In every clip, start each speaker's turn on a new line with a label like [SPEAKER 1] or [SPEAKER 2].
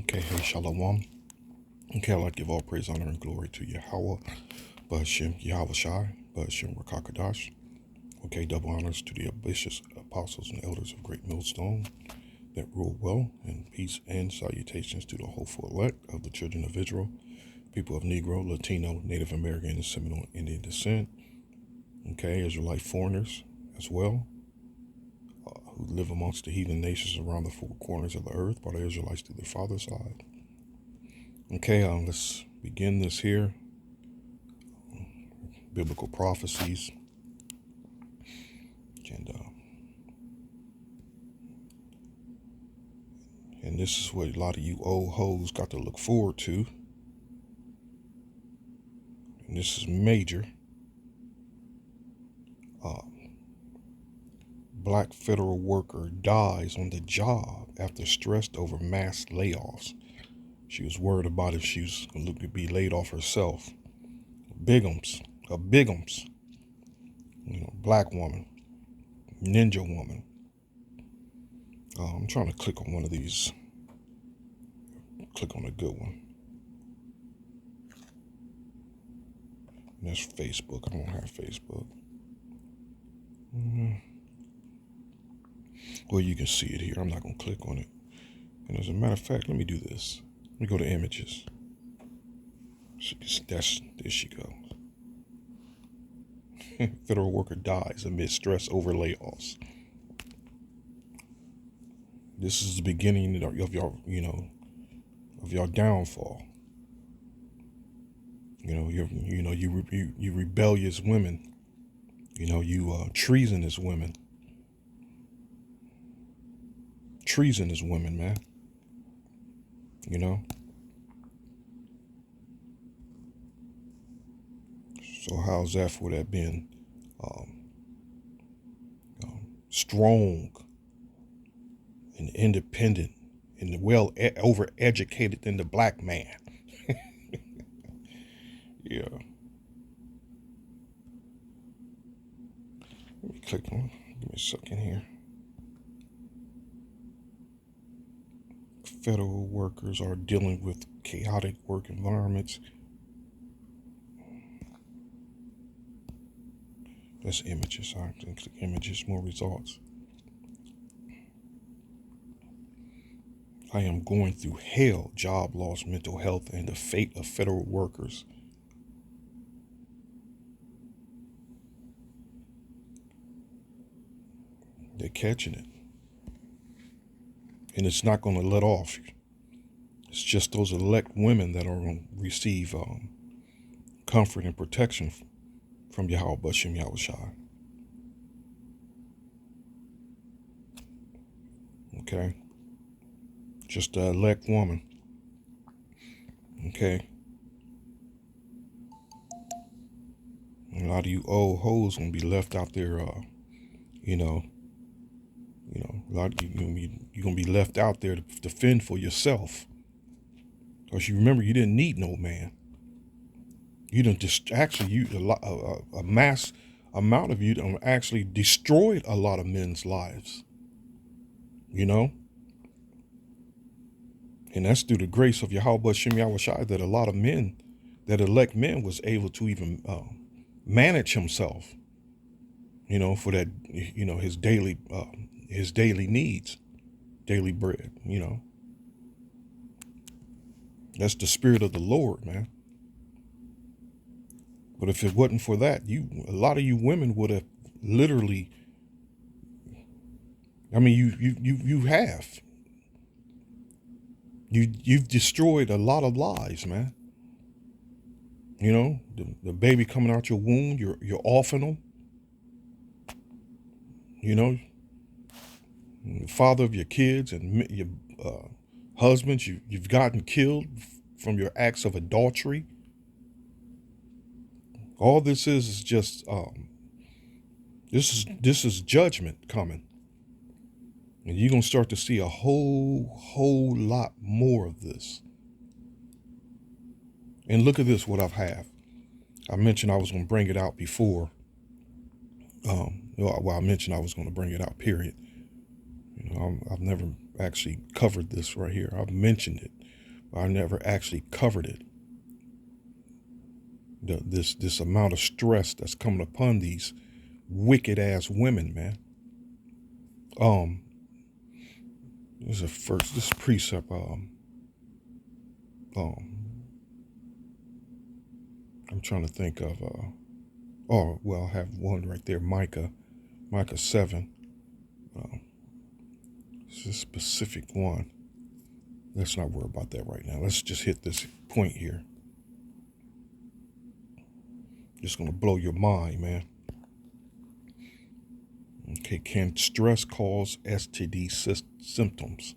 [SPEAKER 1] Okay, hey, Shalom. Okay, I'd like to give all praise, honor, and glory to Yahweh, Ba'ashem, Yahweh Shai, Ba'ashem, Rakakadash. Okay, double honors to the bishops, apostles, and elders of Great Millstone that rule well, and peace and salutations to the hopeful elect of the children of Israel, people of Negro, Latino, Native American, and Seminole Indian descent. Okay, Israelite foreigners as well, who live amongst the heathen nations around the four corners of the earth by the Israelites to their father's side. Okay, let's begin this here. Biblical prophecies. And this is what a lot of you old hoes got to look forward to. And this is major. Black federal worker dies on the job after stressed over mass layoffs. She was worried about if she was going to be laid off herself. Bigums. Black woman. Ninja woman. I'm trying to click on one of these. Click on a good one. And that's Facebook. I don't have Facebook. Well, you can see it here. I'm not going to click on it. And as a matter of fact, let me do this. Let me go to images. There she goes. Federal worker dies amid stress over layoffs. This is the beginning of your downfall. You rebellious women. You treasonous women. Treasonous women, man. So how's that for that being strong and independent and well overeducated than the black man? Yeah. Let me click on. Give me a second here. Federal workers are dealing with chaotic work environments. That's images. I can click images, more results. I am going through hell, job loss, mental health, and the fate of federal workers. They're catching it. And it's not going to let off. It's just those elect women that are going to receive comfort and protection from Yahweh Ba'ashem Yahweh Shai. Okay? Just the elect woman. Okay? And a lot of you old hoes going to be left out there, a lot of you're going to be left out there to fend for yourself. Because you remember, you didn't need no man. You done a mass amount of you done actually destroyed a lot of men's lives. And that's through the grace of Yahweh Ba'ashem Yahweh Shai that a lot of men, that elect men, was able to even manage himself, for that, his daily needs, daily bread, That's the spirit of the Lord, man. But if it wasn't for that, a lot of you women would have literally, you have. You've destroyed a lot of lives, man. The baby coming out your womb, you're offing them. The father of your kids and your husbands, you've gotten killed from your acts of adultery. All this is just this is judgment coming. And you're going to start to see a whole lot more of this. And look at this, what I mentioned I was going to bring it out before. I mentioned I was going to bring it out, period. I've never actually covered this right here. I've mentioned it. I never actually covered it. This amount of stress that's coming upon these wicked ass women, man. This precept. I'm trying to think of. Oh well, I have one right there. Micah 7. It's a specific one. Let's not worry about that right now. Let's just hit this point here. Just gonna blow your mind, man. Okay, can stress cause STD symptoms?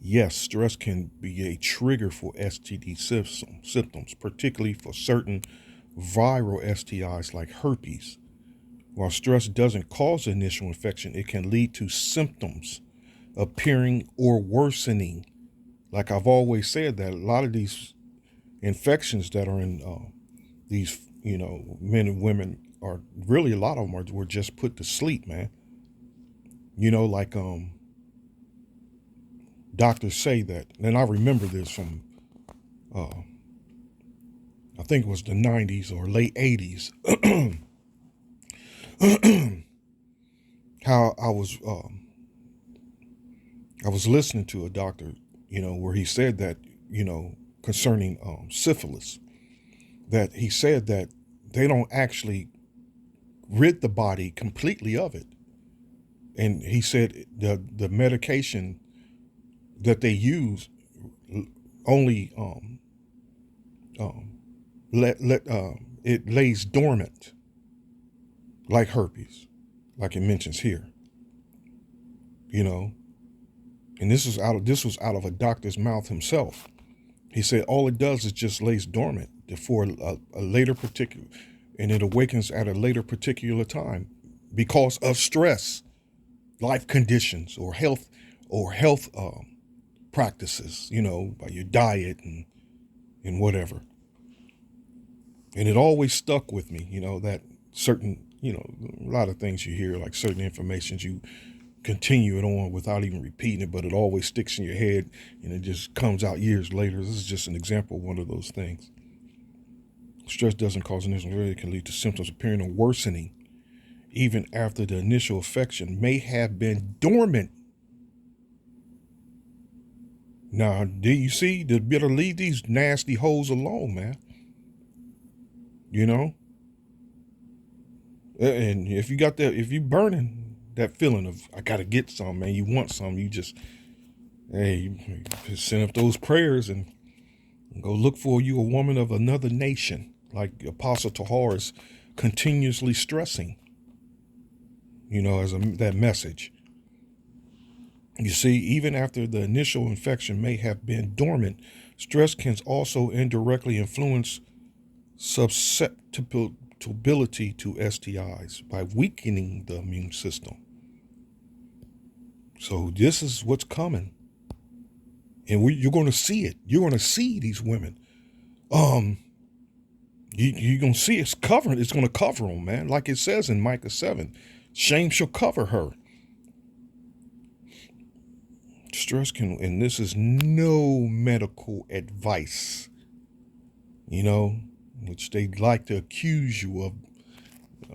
[SPEAKER 1] Yes, stress can be a trigger for STD symptoms, particularly for certain viral STIs like herpes. While stress doesn't cause initial infection, it can lead to symptoms appearing or worsening. Like I've always said, that a lot of these infections that are in these, men and women are really, a lot of them were just put to sleep, man. Like doctors say that, and I remember this from, I think it was the 90s or late 80s, how I was listening to a doctor, where he said that, concerning syphilis, that he said that they don't actually rid the body completely of it. And he said the medication that they use only it lays dormant, like herpes, like it mentions here. And this was out of a doctor's mouth himself. He said all it does is just lays dormant for a later particular, and it awakens at a later particular time because of stress, life conditions, or health practices, by your diet and whatever. And it always stuck with me, that certain, a lot of things you hear, like certain information, you continue it on without even repeating it, but it always sticks in your head and it just comes out years later. This is just an example of one of those things. Stress doesn't cause initial infection. It can lead to symptoms appearing or worsening even after the initial infection may have been dormant. Now, do you see? You better leave these nasty hoes alone, man. And if you burning that feeling of, I gotta get some, man, you want some, you just send up those prayers and go look for you a woman of another nation, like Apostle Tahar is continuously stressing, as that message. You see, even after the initial infection may have been dormant, stress can also indirectly influence susceptibility to STIs by weakening the immune system. So this is what's coming. And you're going to see it. You're going to see these women. You're going to see it's covering. It's going to cover them, man. Like it says in Micah 7, shame shall cover her. Stress can, and this is no medical advice, which they like to accuse you of,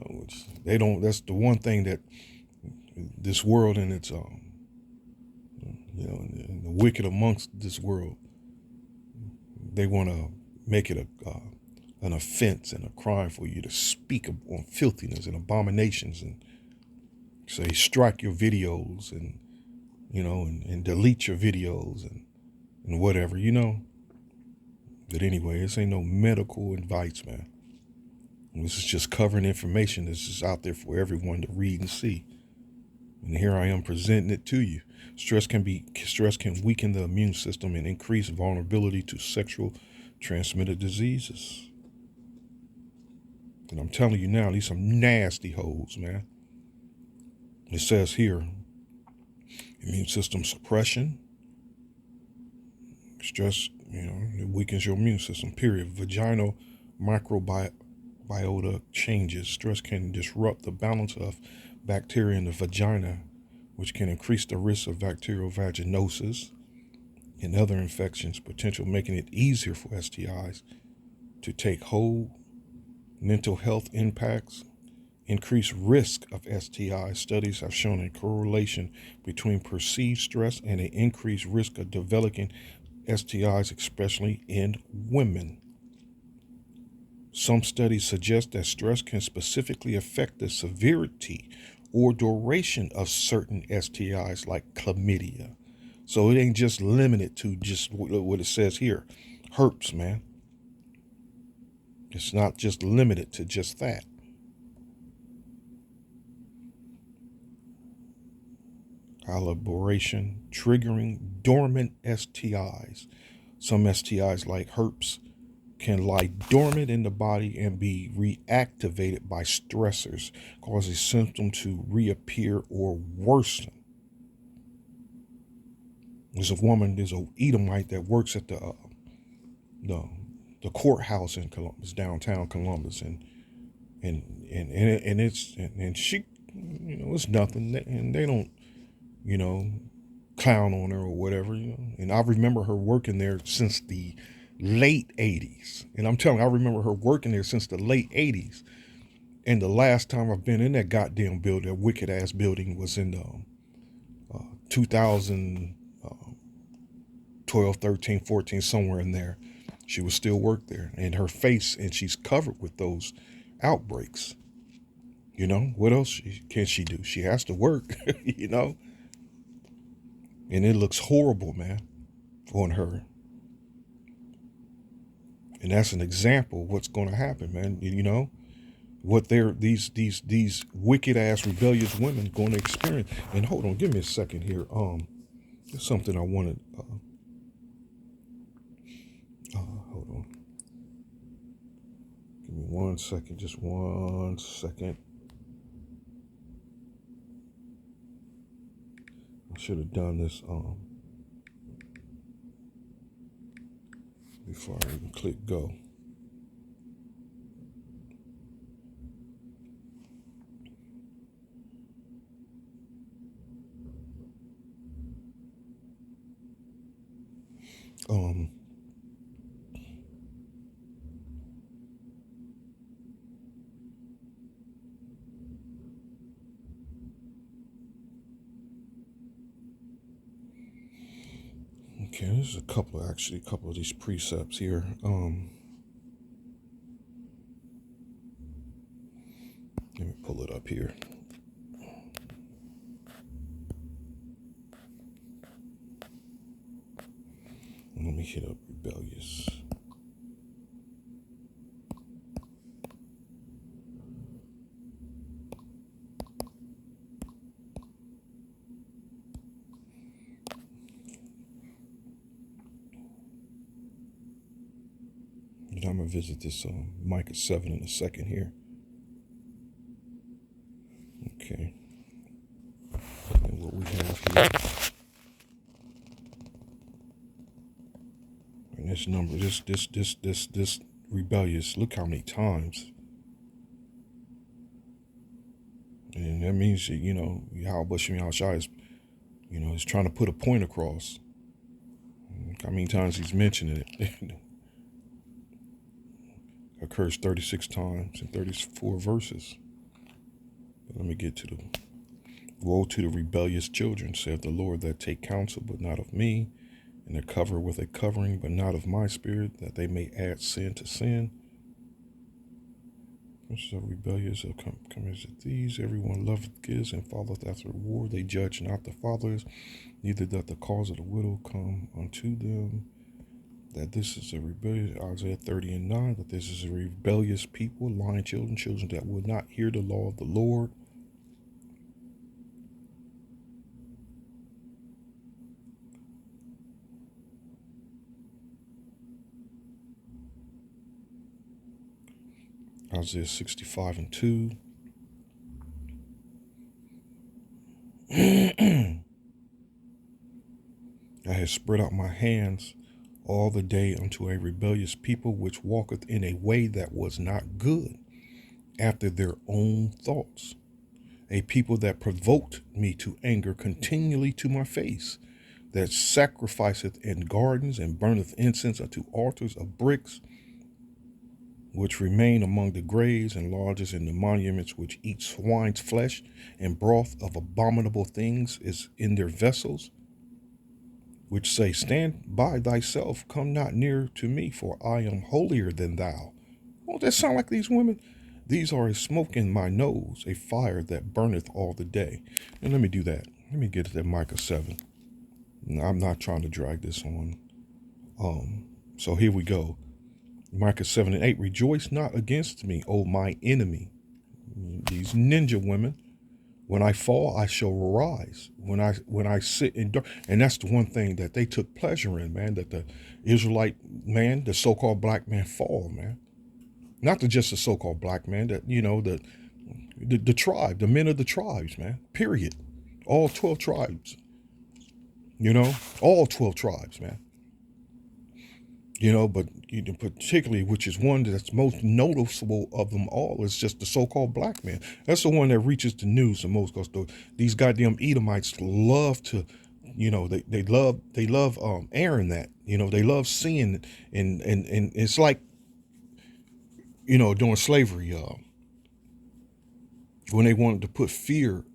[SPEAKER 1] which they don't. That's the one thing that this world and its, and the wicked amongst this world, they want to make it an offense and a crime for you to speak on filthiness and abominations, and say strike your videos and and delete your videos and whatever, But anyway, this ain't no medical advice, man. This is just covering information that's just out there for everyone to read and see. And here I am presenting it to you. Stress can weaken the immune system and increase vulnerability to sexual transmitted diseases. And I'm telling you now, these some nasty hoes, man. It says here, immune system suppression. Stress, it weakens your immune system, period. Vaginal microbiota changes. Stress can disrupt the balance of bacteria in the vagina, which can increase the risk of bacterial vaginosis. and other infections, potential making it easier for STIs to take hold, mental health impacts, increased risk of STIs. Studies have shown a correlation between perceived stress and an increased risk of developing STIs, especially in women. Some studies suggest that stress can specifically affect the severity or duration of certain STIs like chlamydia. So it ain't just limited to just what it says here. Herpes, man. It's not just limited to just that. Elaboration, triggering dormant STIs. Some STIs like herpes can lie dormant in the body and be reactivated by stressors, causing symptoms to reappear or worsen. There's a Edomite that works at the courthouse in Columbus, downtown Columbus, and she, it's nothing, and they don't, clown on her or whatever, And I remember her working there since the late 80s. And I'm telling you, I remember her working there since the late 80s. And the last time I've been in that goddamn building, that wicked ass building, was in 2012, 13, 14, somewhere in there. She was still work there. And her face, and she's covered with those outbreaks. What else can she do? She has to work, And it looks horrible, man, on her. And that's an example of what's going to happen, man. What these wicked ass rebellious women going to experience. And hold on, give me a second here. There's something I wanted. Hold on. Give me 1 second, just 1 second. I should have done this before I even click go. Okay, there's a couple of these precepts here. Let me pull it up here. Let me hit up rebellious. And I'm going to visit this Micah 7 in a second here. Okay. And what we have here. And this number, this rebellious, look how many times. And that means that, Yahweh Shem Yahushua is, is trying to put a point across. How many times he's mentioning it? Occurs 36 times in 34 verses. But let me get to the woe to the rebellious children, saith the Lord, that take counsel, but not of me, and that cover with a covering, but not of my spirit, that they may add sin to sin. So rebellious come as these. Everyone loveth gifts and followeth after reward. They judge not the fathers, neither doth the cause of the widow come unto them. That this is a rebellious, Isaiah 30 and 9, that this is a rebellious people, lying children, children that will not hear the law of the Lord. Isaiah 65 and 2. I have spread out my hands all the day unto a rebellious people, which walketh in a way that was not good, after their own thoughts. A people that provoked me to anger continually to my face. that sacrificeth in gardens and burneth incense unto altars of bricks, which remain among the graves and lodges in the monuments, which eat swine's flesh and broth of abominable things is in their vessels, which say, stand by thyself, come not near to me, for I am holier than thou. Won't that sound like these women? These are a smoke in my nose, a fire that burneth all the day. And let me do that. Let me get to that Micah 7. I'm not trying to drag this on. So here we go. Micah 7 and 8. Rejoice not against me, O my enemy. These ninja women. When I fall, I shall arise. When I sit in dark, and that's the one thing that they took pleasure in, man. That the Israelite man, the so-called black man, fall, man. Not just the so-called black man. That the tribe, the men of the tribes, man. Period. All 12 tribes. All 12 tribes, man. But particularly, which is one that's most noticeable of them all, is just the so-called black man. That's the one that reaches the news the most, because these goddamn Edomites love to, they love airing that. They love seeing it, and it's like, during slavery, when they wanted to put fear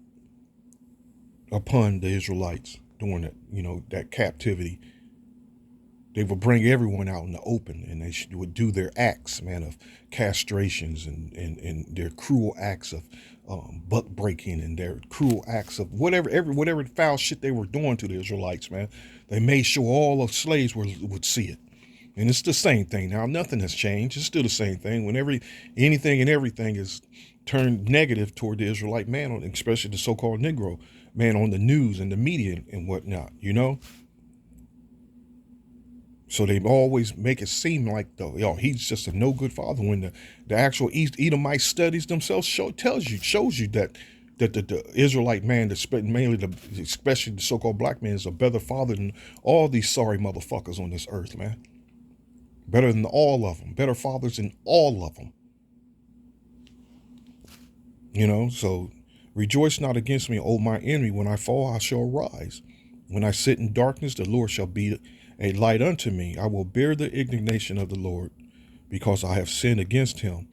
[SPEAKER 1] upon the Israelites during that, that captivity. They would bring everyone out in the open, and they would do their acts, man, of castrations and their cruel acts of buck breaking, and their cruel acts of whatever foul shit they were doing to the Israelites, man. They made sure all of slaves would see it. And it's the same thing now. Nothing has changed. It's still the same thing. Whenever anything and everything is turned negative toward the Israelite man, especially the so-called Negro man, on the news and the media and whatnot, So they always make it seem like, he's just a no good father, when the actual Edomite studies themselves shows you that the Israelite man, especially the so-called black man, is a better father than all these sorry motherfuckers on this earth, man. Better than all of them. Better fathers than all of them. So rejoice not against me, O my enemy. When I fall, I shall rise. When I sit in darkness, the Lord shall be a light unto me. I will bear the indignation of the Lord, because I have sinned against him,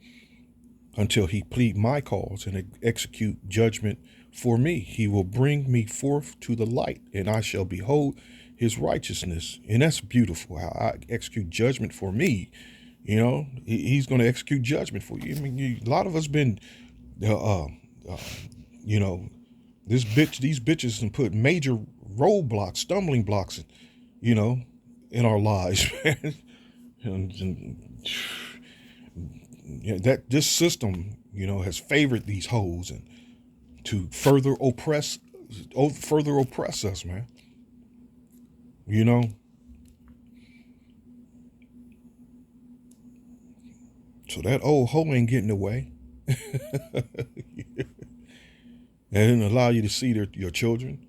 [SPEAKER 1] until he plead my cause and execute judgment for me. He will bring me forth to the light, and I shall behold his righteousness. And that's beautiful, how I execute judgment for me. He's going to execute judgment for you. I mean, a lot of us been, these bitches can put major roadblocks, stumbling blocks, in our lives, man. and that this system, has favored these hoes and to further oppress us, man. So that old hoe ain't getting away. And didn't allow you to see your children.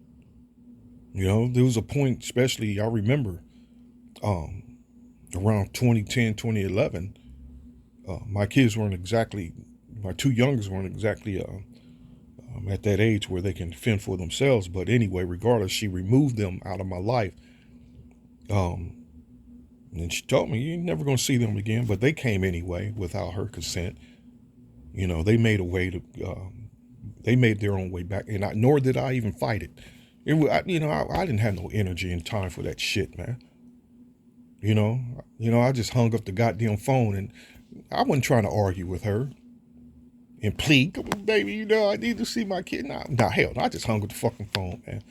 [SPEAKER 1] There was a point, especially, I remember, around 2010, 2011, my two youngest weren't exactly at that age where they can fend for themselves. But anyway, regardless, she removed them out of my life. And she told me, you're never going to see them again. But they came anyway without her consent. They made a way to, they made their own way back. And nor did I even fight it. I didn't have no energy and time for that shit, man. I just hung up the goddamn phone, and I wasn't trying to argue with her and plead, come on, baby, I need to see my kid. Nah, hell no, I just hung up the fucking phone, man.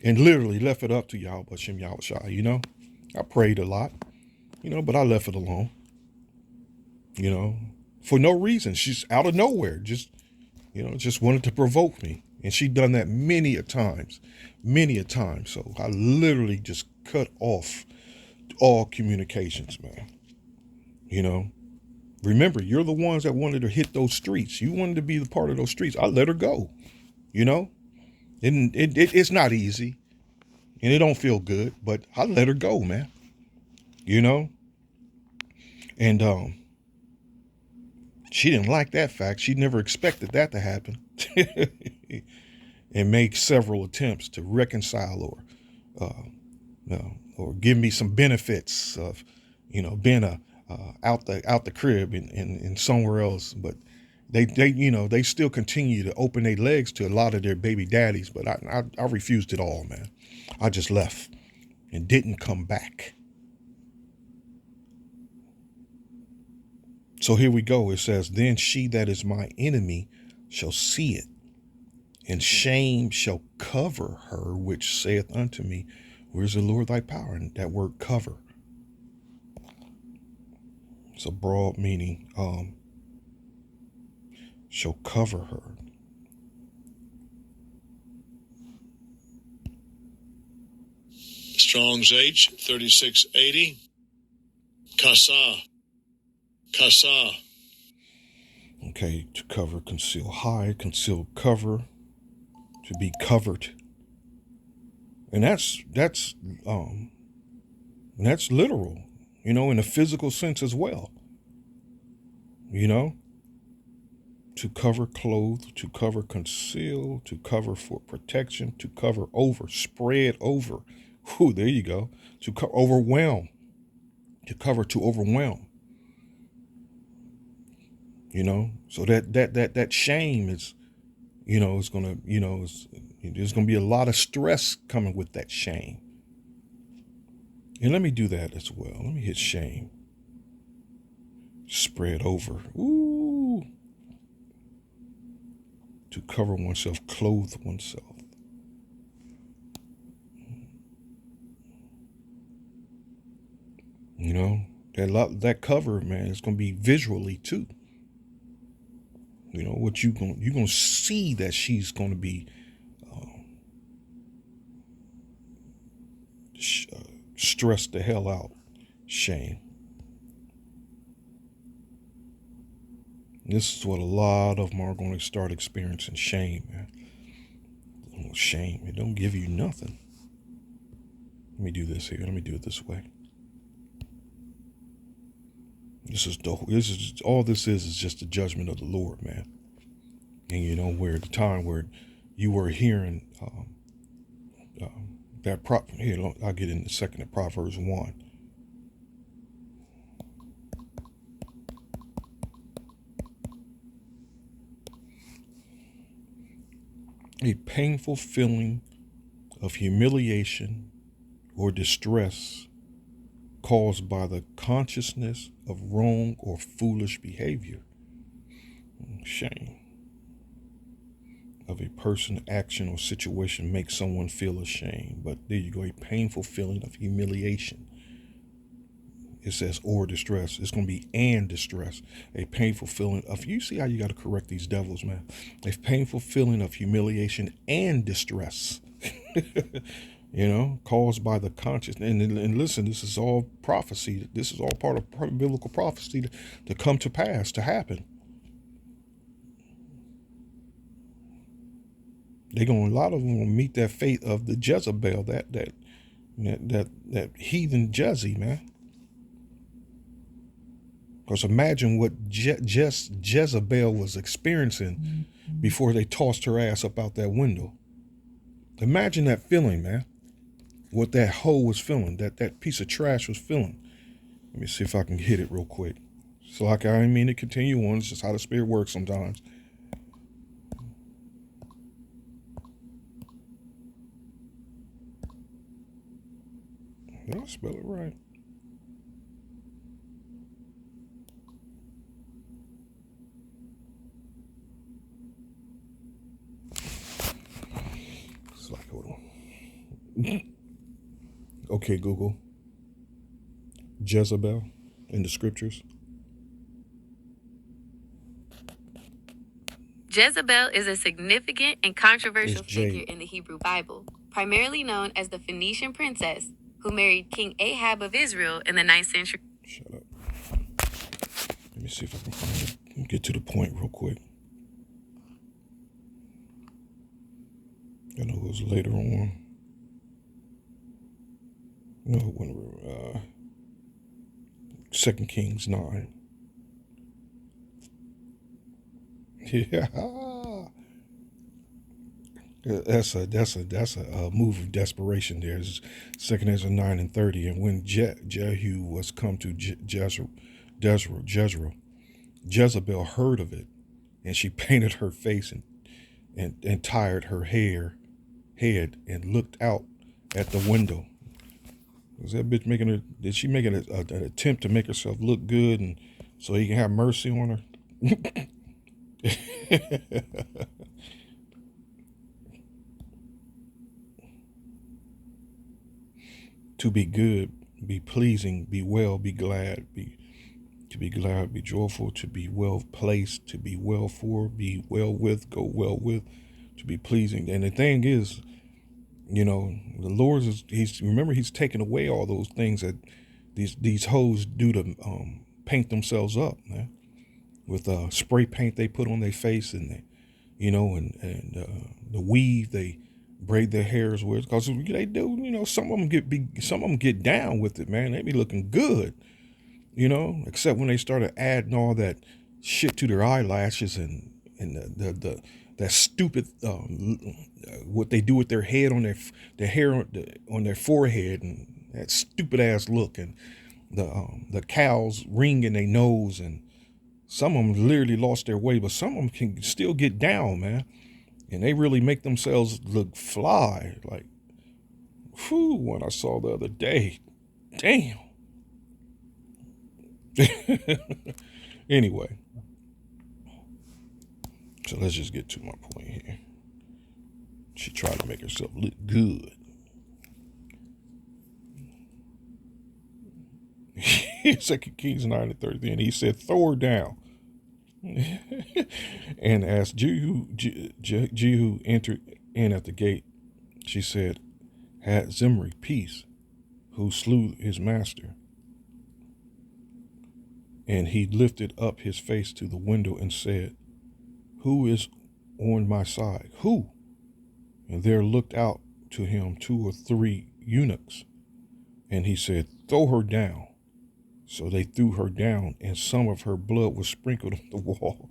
[SPEAKER 1] And literally left it up to Yahweh Shem Yahushua, I prayed a lot, but I left it alone, for no reason. She's out of nowhere, just wanted to provoke me. And she'd done that many a times. So I literally just cut off all communications, man. Remember, you're the ones that wanted to hit those streets. You wanted to be the part of those streets. I let her go, and it's not easy, and it don't feel good, but I let her go, man. And she didn't like that fact. She never expected that to happen. And made several attempts to reconcile her, or give me some benefits of, being out the crib and somewhere else. But they still continue to open their legs to a lot of their baby daddies. But I refused it all, man. I just left and didn't come back. So here we go. It says, then she that is my enemy shall see it, and shame shall cover her which saith unto me, where's the Lord thy power? And that word cover, it's a broad meaning. Shall cover her.
[SPEAKER 2] Strong's H 3680. Kasa. Kasa.
[SPEAKER 1] Okay, to cover, conceal, hide, conceal, cover, to be covered. And that's literal, in a physical sense as well. To cover, clothe, to cover, conceal, to cover for protection, to cover over, spread over. Whew, there you go. To overwhelm, to cover, to overwhelm. So that shame is, it's gonna, there's gonna be a lot of stress coming with that shame. And let me do that as well. Let me hit shame. Spread over. Ooh. To cover oneself, clothe oneself. That cover, man, is gonna be visually too. What you're gonna see that she's gonna be stressed the hell out. Shame. This is what a lot of them are going to start experiencing, shame, man. Shame, it don't give you nothing. Let me do this here. Let me do it this way. All this is just the judgment of the Lord, man. And where the time where you were hearing that here, I'll get in a second at Proverbs 1. A painful feeling of humiliation or distress caused by the consciousness of wrong or foolish behavior. Shame of a person, action, or situation makes someone feel ashamed. But there you go, a painful feeling of humiliation. It says or distress. It's going to be and distress. A painful feeling of, you see how you got to correct these devils, man. A painful feeling of humiliation and distress. Caused by the consciousness. And listen, this is all prophecy. This is all part of biblical prophecy to come to pass, to happen. A lot of them will meet that fate of the Jezebel, that heathen Jezzy, man. Because imagine what Jezebel was experiencing before they tossed her ass up out that window. Imagine that feeling, man. What that hoe was feeling, that piece of trash was feeling. Let me see if I can hit it real quick. So I didn't mean to continue on. It's just how the spirit works sometimes. Did I spell it right? It's like, hold on. Okay, Google. Jezebel in the scriptures.
[SPEAKER 3] Jezebel is a significant and controversial figure in the Hebrew Bible, primarily known as the Phoenician princess who married King Ahab of Israel in the 9th century.
[SPEAKER 1] Shut up. Let me see if I can find it. Get to the point real quick. I know it was later on. No, when 2 Kings 9. Yeah. That's a move of desperation. There's 2 Ezra 9:30, and when Jehu was come to Jezebel heard of it, and she painted her face and tied her head and looked out at the window. Was that bitch making her? Did she make an attempt to make herself look good, and so he can have mercy on her? To be good, be pleasing, be well, be glad, to be glad, be joyful, to be well placed, to be well for, be well with, go well with, to be pleasing. And the thing is, the Lord he's taken away all those things that these hoes do to paint themselves up, man, with spray paint they put on their face, and the weave they braid their hairs with, because they do, some of them get down with it, man. They be looking good, except when they started adding all that shit to their eyelashes and that stupid what they do with their head on their hair on their forehead, and that stupid ass look, and the cows ring in their nose, and some of them literally lost their way, but some of them can still get down, man. And they really make themselves look fly. Like, whew, what I saw the other day. Damn. Anyway. So let's just get to my point here. She tried to make herself look good. 2 Kings 9:30, and he said, throw her down. And as Jehu entered in at the gate, she said, had Zimri peace, who slew his master. And he lifted up his face to the window and said, who is on my side? Who? And there looked out to him 2 or 3 eunuchs. And he said, throw her down. So they threw her down, and some of her blood was sprinkled on the wall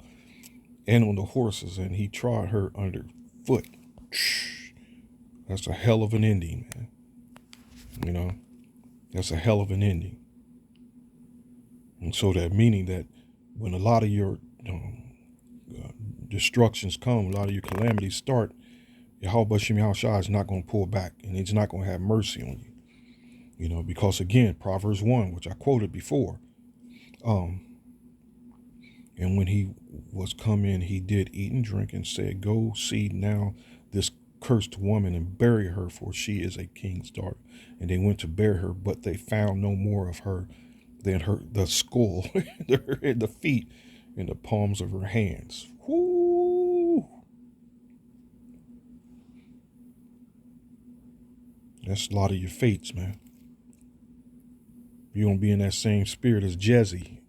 [SPEAKER 1] and on the horses, and he trod her underfoot. That's a hell of an ending, man. That's a hell of an ending. And so that meaning that when a lot of your destructions come, a lot of your calamities start, Yahweh Shem Yahushua is not going to pull back, and he's not going to have mercy on you. Because again, Proverbs 1, which I quoted before, and when he was come in, he did eat and drink, and said, go see now this cursed woman and bury her, for she is a king's daughter. And they went to bury her, but they found no more of her than the skull, and the feet, and the palms of her hands. Whoo! That's a lot of your fates, man. You're going to be in that same spirit as Jesse,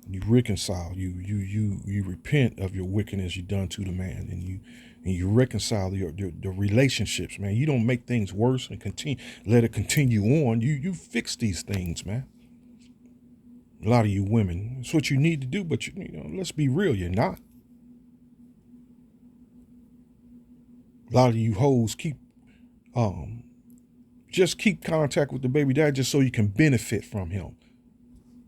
[SPEAKER 1] You reconcile, you repent of your wickedness you done to the man, and you reconcile the relationships, man. You don't make things worse and let it continue on. You fix these things, man. A lot of you women, it's what you need to do, but let's be real, you're not. A lot of you hoes just keep contact with the baby dad just so you can benefit from him,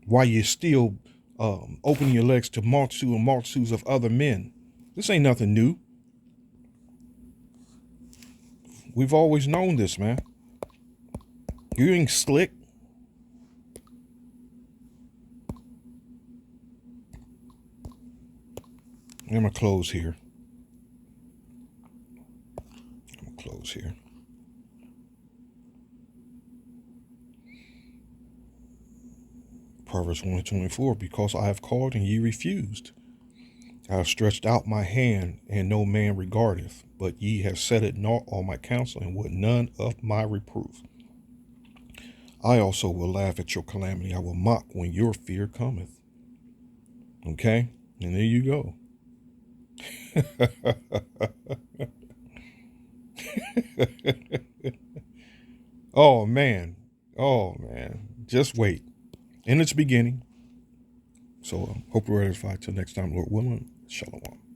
[SPEAKER 1] while you're still opening your legs to multitudes of other men. This ain't nothing new. We've always known this, man. You ain't slick. I'm going to close here. Proverbs 1:24, because I have called and ye refused. I have stretched out my hand, and no man regardeth, but ye have set at naught all my counsel, and would none of my reproof. I also will laugh at your calamity. I will mock when your fear cometh. Okay? And there you go. Oh, man. Just wait. in its beginning. So hope we're edified. Till next time, Lord willing. Shalom.